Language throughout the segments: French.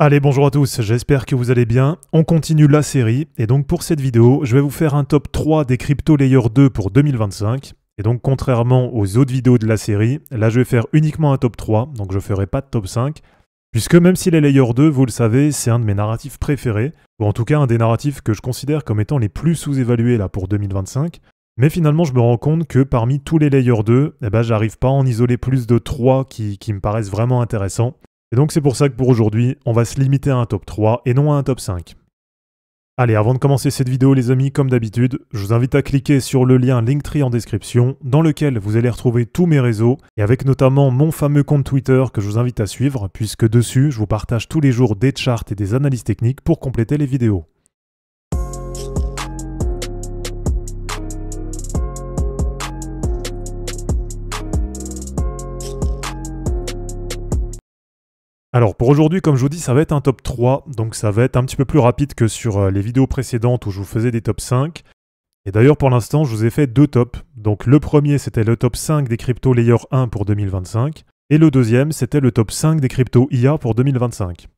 Allez, bonjour à tous, j'espère que vous allez bien. On continue la série, et donc pour cette vidéo, je vais vous faire un top 3 des Crypto Layer 2 pour 2025. Et donc contrairement aux autres vidéos de la série, là je vais faire uniquement un top 3, donc je ferai pas de top 5. Puisque même si les Layer 2, vous le savez, c'est un de mes narratifs préférés, ou en tout cas un des narratifs que je considère comme étant les plus sous-évalués là pour 2025. Mais finalement, je me rends compte que parmi tous les Layer 2, j'arrive pas à en isoler plus de 3 qui me paraissent vraiment intéressants. Et donc c'est pour ça que pour aujourd'hui, on va se limiter à un top 3 et non à un top 5. Allez, avant de commencer cette vidéo les amis, comme d'habitude, je vous invite à cliquer sur le lien Linktree en description, dans lequel vous allez retrouver tous mes réseaux, et avec notamment mon fameux compte Twitter que je vous invite à suivre, puisque dessus, je vous partage tous les jours des charts et des analyses techniques pour compléter les vidéos. Alors pour aujourd'hui, comme je vous dis, ça va être un top 3, donc ça va être un petit peu plus rapide que sur les vidéos précédentes où je vous faisais des top 5. Et d'ailleurs pour l'instant, je vous ai fait deux tops. Donc le premier, c'était le top 5 des crypto layer 1 pour 2025, et le deuxième, c'était le top 5 des crypto IA pour 2025.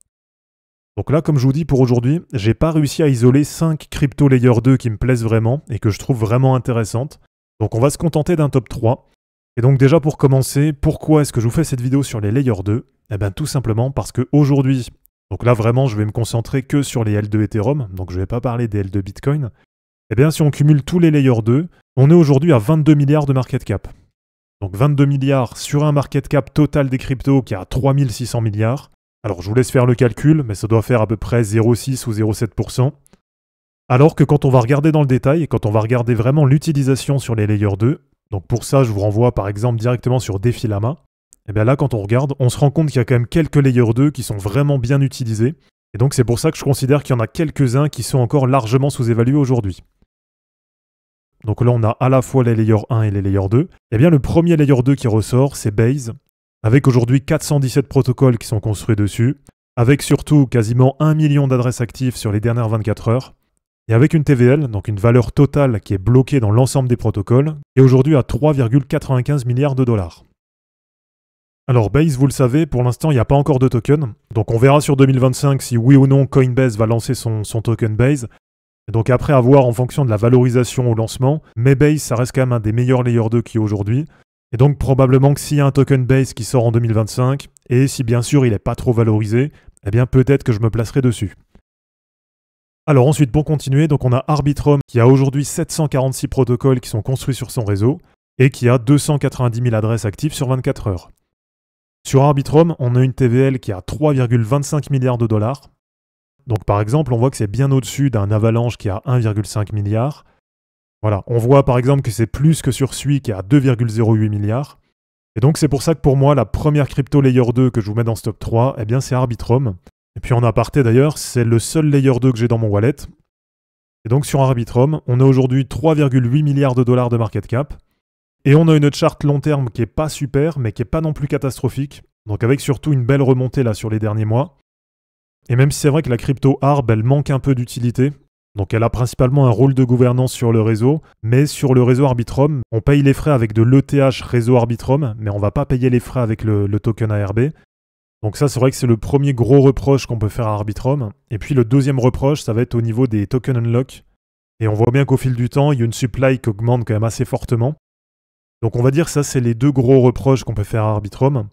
Donc là, comme je vous dis pour aujourd'hui, j'ai pas réussi à isoler 5 crypto layer 2 qui me plaisent vraiment et que je trouve vraiment intéressantes. Donc on va se contenter d'un top 3. Et donc déjà pour commencer, pourquoi est-ce que je vous fais cette vidéo sur les Layer 2 ? Eh bien tout simplement parce qu'aujourd'hui, donc là vraiment je vais me concentrer que sur les L2 Ethereum, donc je ne vais pas parler des L2 Bitcoin. Eh bien si on cumule tous les Layer 2, on est aujourd'hui à 22 milliards de market cap. Donc 22 milliards sur un market cap total des cryptos qui est à 3600 milliards. Alors je vous laisse faire le calcul, mais ça doit faire à peu près 0,6 ou 0,7%. Alors que quand on va regarder dans le détail, quand on va regarder vraiment l'utilisation sur les Layer 2, donc pour ça, je vous renvoie par exemple directement sur Defilama. Et bien là, quand on regarde, on se rend compte qu'il y a quand même quelques Layer 2 qui sont vraiment bien utilisés. Et donc c'est pour ça que je considère qu'il y en a quelques-uns qui sont encore largement sous-évalués aujourd'hui. Donc là, on a à la fois les Layer 1 et les Layer 2. Et bien le premier Layer 2 qui ressort, c'est Base, avec aujourd'hui 417 protocoles qui sont construits dessus, avec surtout quasiment 1 million d'adresses actives sur les dernières 24 heures. Et avec une TVL, donc une valeur totale qui est bloquée dans l'ensemble des protocoles, et aujourd'hui à 3,95 milliards de dollars. Alors Base, vous le savez, pour l'instant il n'y a pas encore de token, donc on verra sur 2025 si oui ou non Coinbase va lancer son token Base. Et donc après à voir en fonction de la valorisation au lancement, mais Base ça reste quand même un des meilleurs Layer 2 qui est aujourd'hui. Et donc probablement que s'il y a un token Base qui sort en 2025, et si bien sûr il n'est pas trop valorisé, eh bien peut-être que je me placerai dessus. Alors ensuite, pour continuer, donc on a Arbitrum qui a aujourd'hui 746 protocoles qui sont construits sur son réseau et qui a 290 000 adresses actives sur 24 heures. Sur Arbitrum, on a une TVL qui a 3,25 milliards de dollars. Donc par exemple, on voit que c'est bien au-dessus d'un Avalanche qui a 1,5 milliard. Voilà, on voit par exemple que c'est plus que sur Sui qui a 2,08 milliards. Et donc c'est pour ça que pour moi, la première crypto layer 2 que je vous mets dans ce top 3, eh bien c'est Arbitrum. Et puis en aparté d'ailleurs, c'est le seul Layer 2 que j'ai dans mon wallet. Et donc sur Arbitrum, on a aujourd'hui 3,8 milliards de dollars de market cap. Et on a une charte long terme qui est pas super, mais qui est pas non plus catastrophique. Donc avec surtout une belle remontée là sur les derniers mois. Et même si c'est vrai que la crypto ARB, elle manque un peu d'utilité. Donc elle a principalement un rôle de gouvernance sur le réseau. Mais sur le réseau Arbitrum, on paye les frais avec de l'ETH réseau Arbitrum, mais on va pas payer les frais avec le token ARB. Donc ça, c'est vrai que c'est le premier gros reproche qu'on peut faire à Arbitrum. Et puis le deuxième reproche, ça va être au niveau des tokens unlock. Et on voit bien qu'au fil du temps, il y a une supply qui augmente quand même assez fortement. Donc on va dire que ça, c'est les deux gros reproches qu'on peut faire à Arbitrum.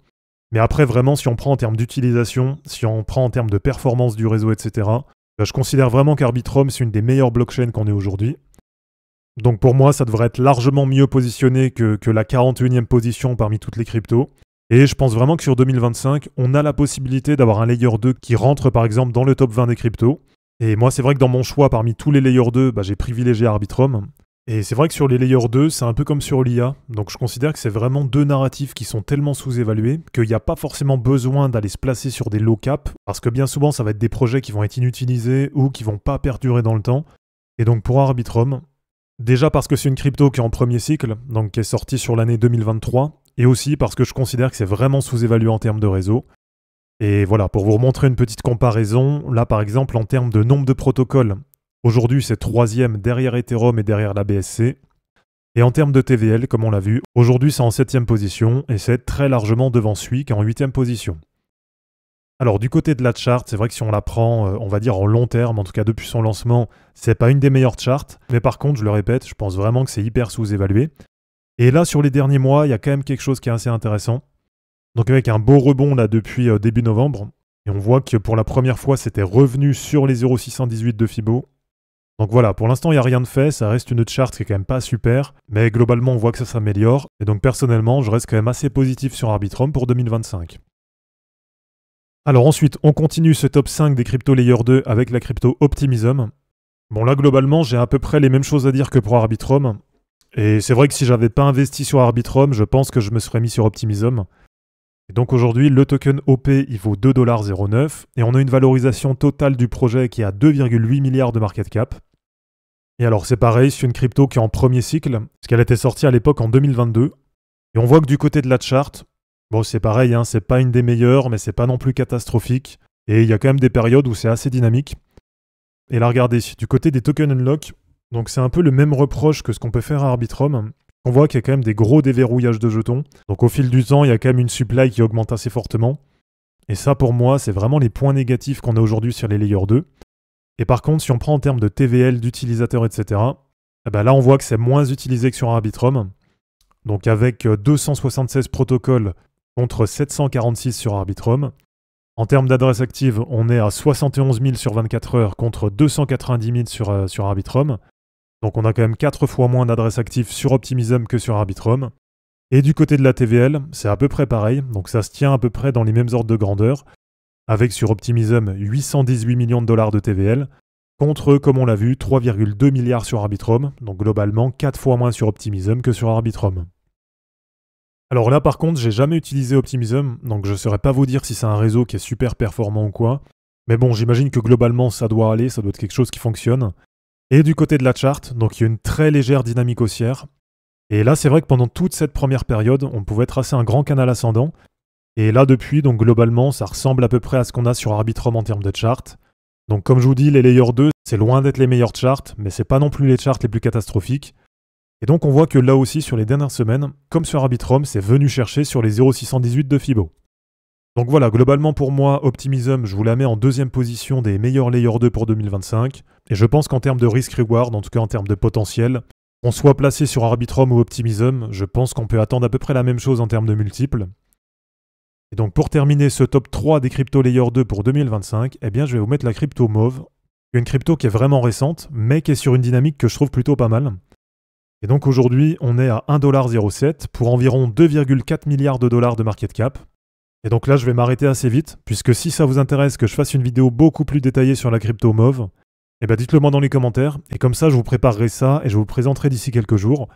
Mais après, vraiment, si on prend en termes d'utilisation, si on prend en termes de performance du réseau, etc., je considère vraiment qu'Arbitrum, c'est une des meilleures blockchains qu'on ait aujourd'hui. Donc pour moi, ça devrait être largement mieux positionné que la 41e position parmi toutes les cryptos. Et je pense vraiment que sur 2025, on a la possibilité d'avoir un Layer 2 qui rentre par exemple dans le top 20 des cryptos. Et moi, c'est vrai que dans mon choix, parmi tous les Layer 2, j'ai privilégié Arbitrum. Et c'est vrai que sur les Layer 2, c'est un peu comme sur l'IA. Donc je considère que c'est vraiment deux narratifs qui sont tellement sous-évalués qu'il n'y a pas forcément besoin d'aller se placer sur des low cap, parce que bien souvent, ça va être des projets qui vont être inutilisés ou qui vont pas perdurer dans le temps. Et donc pour Arbitrum, déjà parce que c'est une crypto qui est en premier cycle, donc qui est sortie sur l'année 2023, et aussi parce que je considère que c'est vraiment sous-évalué en termes de réseau. Et voilà, pour vous remontrer une petite comparaison, là par exemple en termes de nombre de protocoles, aujourd'hui c'est 3e derrière Ethereum et derrière la BSC. Et en termes de TVL, comme on l'a vu, aujourd'hui c'est en 7e position et c'est très largement devant Sui qui est en 8e position. Alors du côté de la chart, c'est vrai que si on la prend, on va dire en long terme, en tout cas depuis son lancement, c'est pas une des meilleures charts, mais par contre, je le répète, je pense vraiment que c'est hyper sous-évalué. Et là, sur les derniers mois, il y a quand même quelque chose qui est assez intéressant. Donc avec un beau rebond là depuis début novembre, et on voit que pour la première fois, c'était revenu sur les 0,618 de Fibo. Donc voilà, pour l'instant, il n'y a rien de fait, ça reste une chart qui est quand même pas super, mais globalement, on voit que ça s'améliore, et donc personnellement, je reste quand même assez positif sur Arbitrum pour 2025. Alors ensuite, on continue ce top 5 des crypto layer 2 avec la crypto Optimism. Bon là, globalement, j'ai à peu près les mêmes choses à dire que pour Arbitrum, et c'est vrai que si j'avais pas investi sur Arbitrum, je pense que je me serais mis sur Optimism. Et donc aujourd'hui, le token OP, il vaut 2,09$ et on a une valorisation totale du projet qui est à 2,8 milliards de market cap. Et alors c'est pareil, c'est une crypto qui est en premier cycle, parce qu'elle était sortie à l'époque en 2022. Et on voit que du côté de la chart, bon c'est pareil, hein, c'est pas une des meilleures, mais c'est pas non plus catastrophique. Et il y a quand même des périodes où c'est assez dynamique. Et là regardez, du côté des tokens unlock, donc c'est un peu le même reproche que ce qu'on peut faire à Arbitrum. On voit qu'il y a quand même des gros déverrouillages de jetons. Donc au fil du temps, il y a quand même une supply qui augmente assez fortement. Et ça, pour moi, c'est vraiment les points négatifs qu'on a aujourd'hui sur les layers 2. Et par contre, si on prend en termes de TVL, d'utilisateurs, etc., eh ben là, on voit que c'est moins utilisé que sur Arbitrum. Donc avec 276 protocoles contre 746 sur Arbitrum. En termes d'adresses actives, on est à 71 000 sur 24 heures contre 290 000 sur Arbitrum. Donc on a quand même 4 fois moins d'adresses actives sur Optimism que sur Arbitrum. Et du côté de la TVL, c'est à peu près pareil, donc ça se tient à peu près dans les mêmes ordres de grandeur, avec sur Optimism 818 millions de dollars de TVL, contre, comme on l'a vu, 3,2 milliards sur Arbitrum, donc globalement 4 fois moins sur Optimism que sur Arbitrum. Alors là par contre, j'ai jamais utilisé Optimism, donc je ne saurais pas vous dire si c'est un réseau qui est super performant ou quoi, mais bon, j'imagine que globalement ça doit aller, ça doit être quelque chose qui fonctionne. Et du côté de la chart, donc il y a une très légère dynamique haussière. Et là, c'est vrai que pendant toute cette première période, on pouvait tracer un grand canal ascendant. Et là, depuis, donc globalement, ça ressemble à peu près à ce qu'on a sur Arbitrum en termes de chart. Donc comme je vous dis, les layers 2, c'est loin d'être les meilleurs charts, mais c'est pas non plus les charts les plus catastrophiques. Et donc on voit que là aussi, sur les dernières semaines, comme sur Arbitrum, c'est venu chercher sur les 0,618 de Fibo. Donc voilà, globalement pour moi, Optimism, je vous la mets en deuxième position des meilleurs layers 2 pour 2025. Et je pense qu'en termes de risk-reward, en tout cas en termes de potentiel, qu'on soit placé sur Arbitrum ou Optimism, je pense qu'on peut attendre à peu près la même chose en termes de multiples. Et donc pour terminer ce top 3 des crypto layer 2 pour 2025, eh bien je vais vous mettre la crypto Mauve, une crypto qui est vraiment récente, mais qui est sur une dynamique que je trouve plutôt pas mal. Et donc aujourd'hui, on est à 1,07$ pour environ 2,4 milliards de dollars de market cap. Et donc là, je vais m'arrêter assez vite, puisque si ça vous intéresse que je fasse une vidéo beaucoup plus détaillée sur la crypto Mauve, eh bien dites-le moi dans les commentaires, et comme ça je vous préparerai ça et je vous le présenterai d'ici quelques jours.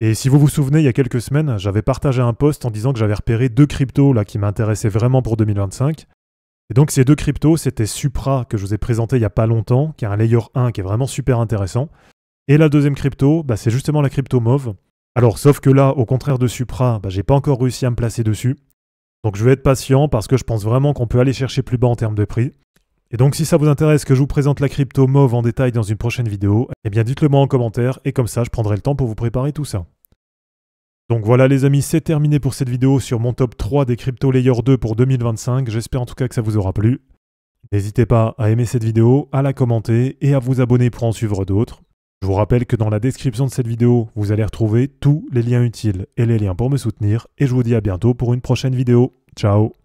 Et si vous vous souvenez, il y a quelques semaines, j'avais partagé un post en disant que j'avais repéré 2 cryptos là, qui m'intéressaient vraiment pour 2025. Et donc ces 2 cryptos, c'était Supra, que je vous ai présenté il n'y a pas longtemps, qui est un layer 1 qui est vraiment super intéressant. Et la deuxième crypto, c'est justement la crypto Mauve. Alors sauf que là, au contraire de Supra, j'ai pas encore réussi à me placer dessus. Donc je vais être patient parce que je pense vraiment qu'on peut aller chercher plus bas en termes de prix. Et donc si ça vous intéresse que je vous présente la crypto Mauve en détail dans une prochaine vidéo, eh bien dites-le moi en commentaire et comme ça je prendrai le temps pour vous préparer tout ça. Donc voilà les amis, c'est terminé pour cette vidéo sur mon top 3 des crypto layer 2 pour 2025. J'espère en tout cas que ça vous aura plu. N'hésitez pas à aimer cette vidéo, à la commenter et à vous abonner pour en suivre d'autres. Je vous rappelle que dans la description de cette vidéo, vous allez retrouver tous les liens utiles et les liens pour me soutenir. Et je vous dis à bientôt pour une prochaine vidéo. Ciao!